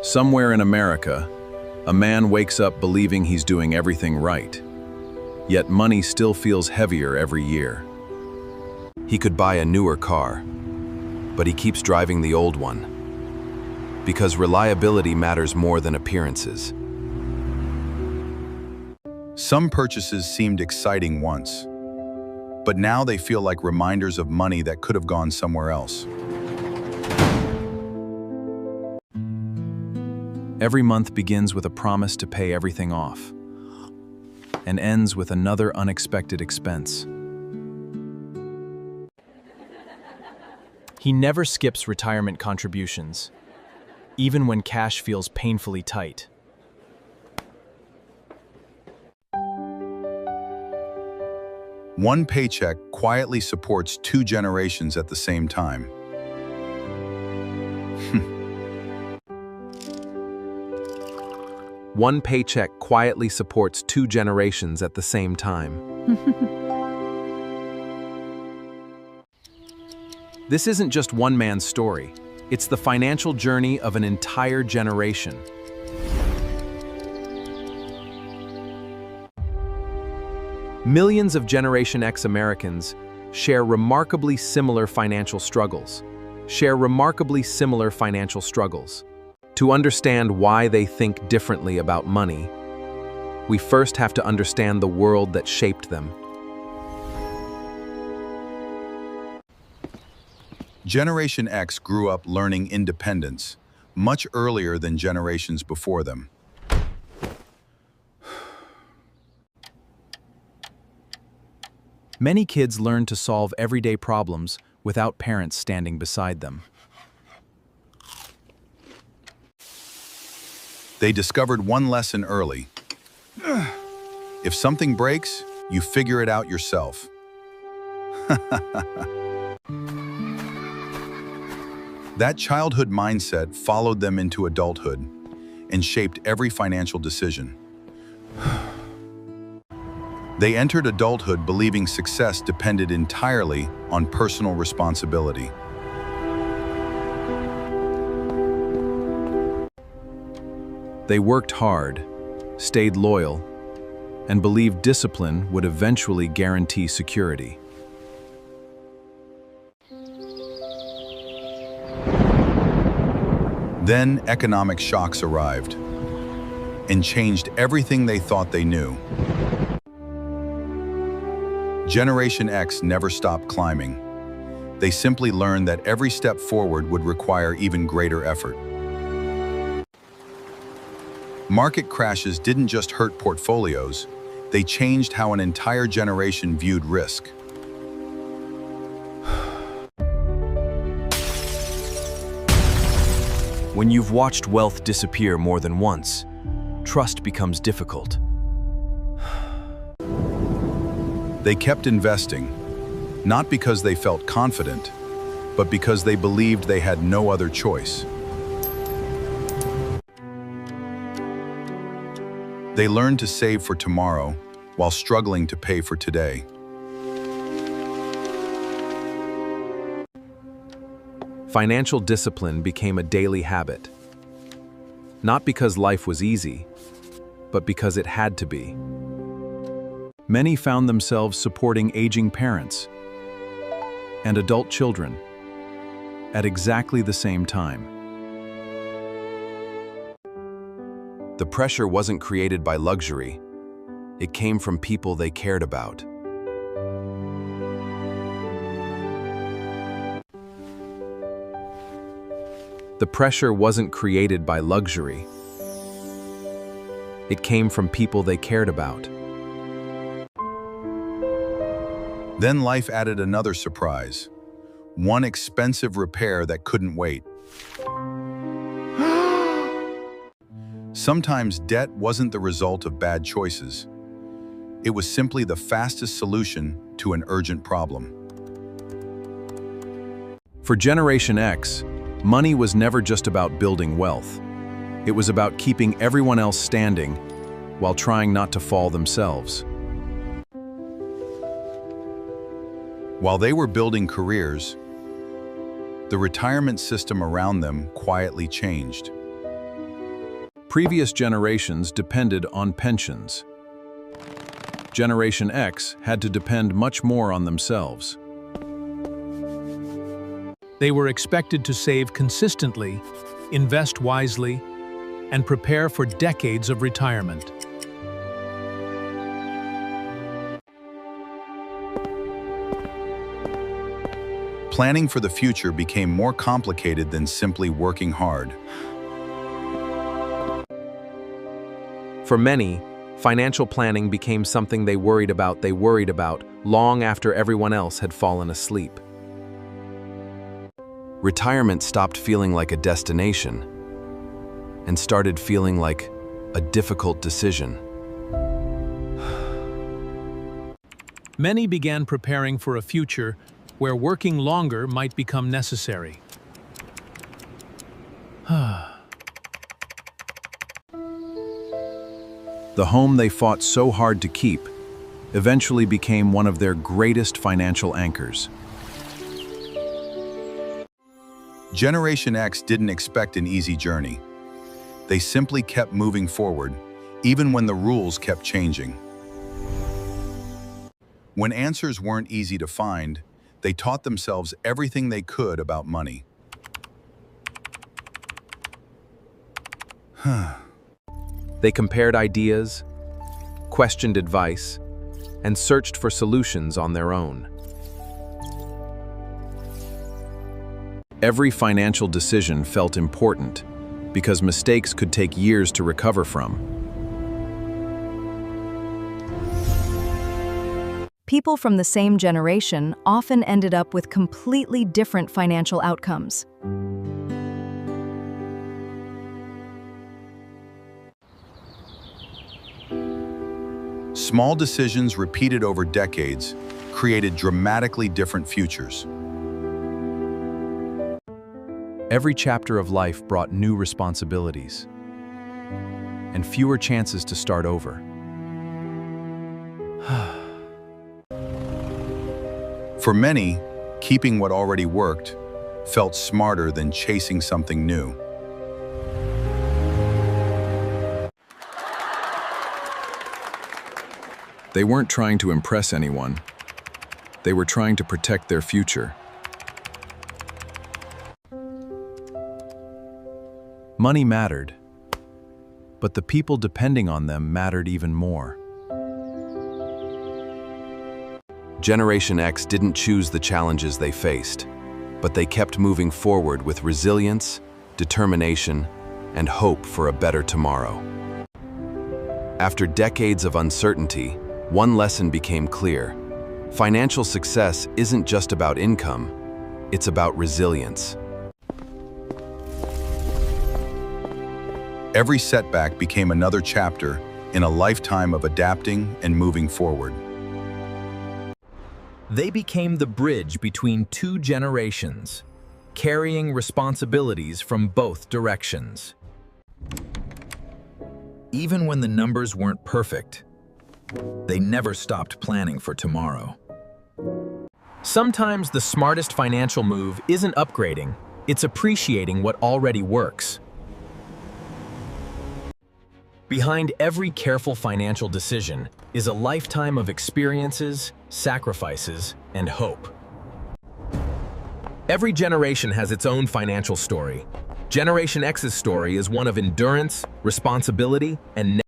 Somewhere in America, a man wakes up believing he's doing everything right. Yet money still feels heavier every year. He could buy a newer car, but he keeps driving the old one. Because reliability matters more than appearances. Some purchases seemed exciting once, but now they feel like reminders of money that could have gone somewhere else. Every month begins with a promise to pay everything off, and ends with another unexpected expense. He never skips retirement contributions, even when cash feels painfully tight. One paycheck quietly supports 2 generations at the same time. One paycheck quietly supports 2 generations at the same time. This isn't just one man's story. It's the financial journey of an entire generation. Millions of Generation X Americans share remarkably similar financial struggles. To understand why they think differently about money, we first have to understand the world that shaped them. Generation X grew up learning independence much earlier than generations before them. Many kids learn to solve everyday problems without parents standing beside them. They discovered one lesson early. If something breaks, you figure it out yourself. That childhood mindset followed them into adulthood and shaped every financial decision. They entered adulthood believing success depended entirely on personal responsibility. They worked hard, stayed loyal, and believed discipline would eventually guarantee security. Then economic shocks arrived and changed everything they thought they knew. Generation X never stopped climbing. They simply learned that every step forward would require even greater effort. Market crashes didn't just hurt portfolios, they changed how an entire generation viewed risk. When you've watched wealth disappear more than once, trust becomes difficult. They kept investing, not because they felt confident, but because they believed they had no other choice. They learned to save for tomorrow while struggling to pay for today. Financial discipline became a daily habit. Not because life was easy, but because it had to be. Many found themselves supporting aging parents and adult children at exactly the same time. The pressure wasn't created by luxury. It came from people they cared about. The pressure wasn't created by luxury. It came from people they cared about. Then life added another surprise. One expensive repair that couldn't wait. Sometimes debt wasn't the result of bad choices. It was simply the fastest solution to an urgent problem. For Generation X, money was never just about building wealth. It was about keeping everyone else standing while trying not to fall themselves. While they were building careers, the retirement system around them quietly changed. Previous generations depended on pensions. Generation X had to depend much more on themselves. They were expected to save consistently, invest wisely, and prepare for decades of retirement. Planning for the future became more complicated than simply working hard. For many, financial planning became something they worried about long after everyone else had fallen asleep. Retirement stopped feeling like a destination and started feeling like a difficult decision. Many began preparing for a future where working longer might become necessary. The home they fought so hard to keep eventually became one of their greatest financial anchors. Generation X didn't expect an easy journey. They simply kept moving forward, even when the rules kept changing. When answers weren't easy to find, they taught themselves everything they could about money. They compared ideas, questioned advice, and searched for solutions on their own. Every financial decision felt important because mistakes could take years to recover from. People from the same generation often ended up with completely different financial outcomes. Small decisions repeated over decades created dramatically different futures. Every chapter of life brought new responsibilities and fewer chances to start over. For many, keeping what already worked felt smarter than chasing something new. They weren't trying to impress anyone. They were trying to protect their future. Money mattered, but the people depending on them mattered even more. Generation X didn't choose the challenges they faced, but they kept moving forward with resilience, determination, and hope for a better tomorrow. After decades of uncertainty, one lesson became clear. Financial success isn't just about income, it's about resilience. Every setback became another chapter in a lifetime of adapting and moving forward. They became the bridge between two generations, carrying responsibilities from both directions. Even when the numbers weren't perfect, they never stopped planning for tomorrow. Sometimes the smartest financial move isn't upgrading, it's appreciating what already works. Behind every careful financial decision is a lifetime of experiences, sacrifices, and hope. Every generation has its own financial story. Generation X's story is one of endurance, responsibility, and